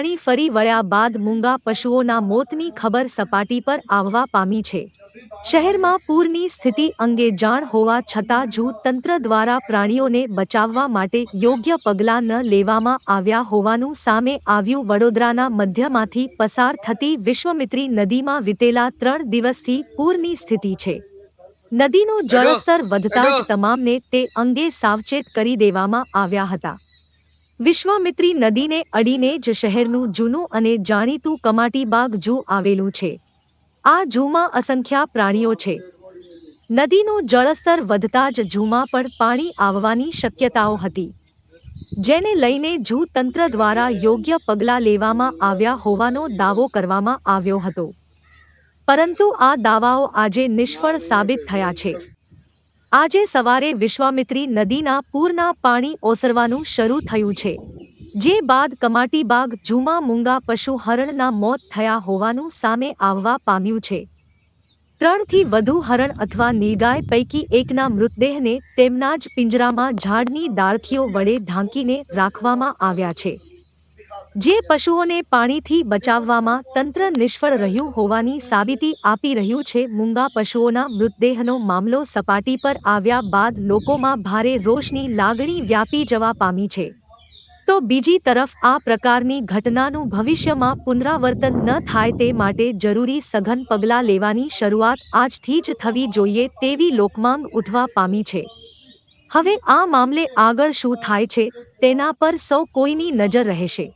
પાણી ફરી વળ્યા બાદ મૂંગા પશુઓના મોતની ખબર સપાટી પર આવવા પામી છે। શહેરમાં પૂરની સ્થિતિ અંગે જાણ હોવા છતાં જૂ તંત્ર દ્વારા પ્રાણીઓને બચાવવા માટે યોગ્ય પગલાં ન લેવામાં આવ્યા હોવાનું સામે આવ્યું। વડોદરાના મધ્યમાંથી પસાર થતી વિશ્વામિત્રી નદીમાં વિતેલા 3 દિવસથી પૂરની સ્થિતિ છે। નદીનું જળસ્તર વધતા જ તમામને તે અંગે સાવચેત કરી દેવામાં આવ્યા હતા। વિશ્વામિત્રી નદીને અડીને જ શહેરનું જૂનું અને જાણીતું કમાટીબાગ ઝૂ આવેલું છે। આ ઝૂમાં અસંખ્ય પ્રાણીઓ છે। નદીનું જળસ્તર વધતા જ ઝૂમાં પણ પાણી આવવાની શક્યતાઓ હતી, જેને લઈને ઝૂ તંત્ર દ્વારા યોગ્ય પગલાં લેવામાં આવ્યા હોવાનો દાવો કરવામાં આવ્યો હતો, પરંતુ આ દાવાઓ આજે નિષ્ફળ સાબિત થયા છે। આજે સવારે વિશ્વામિત્રી નદીના પૂરના પાણી ઓસરવાનું શરૂ થયું છે, જે બાદ કમાટીબાગ ઝૂમાં મૂંગા પશુ હરણના મોત થયા હોવાનું સામે આવવા પામ્યું છે। 3 થી વધુ હરણ અથવા નીલગાય પૈકી એકના મૃતદેહને તેમના જ પિંજરામાં ઝાડની ડાળખીઓ વડે ઢાંકીને રાખવામાં આવ્યા છે, જે પશુઓને પાણીથી બચાવવામાં તંત્ર નિષ્ફળ રહ્યું હોવાની સાબિતી આપી રહ્યું છે। મૂંગા પશુઓના મૃતદેહનો મામલો સપાટી પર આવ્યા બાદ લોકોમાં ભારે રોષની લાગણી વ્યાપી જવા પામી છે, તો બીજી તરફ આ પ્રકારની ઘટનાનું ભવિષ્યમાં પુનરાવર્તન ન થાય તે માટે જરૂરી સઘન પગલાં લેવાની શરૂઆત આજથી જ થવી જોઈએ તેવી લોકમાંગ ઉઠવા પામી છે। હવે આ મામલે આગળ શું થાય છે તેના પર સૌ કોઈની નજર રહેશે।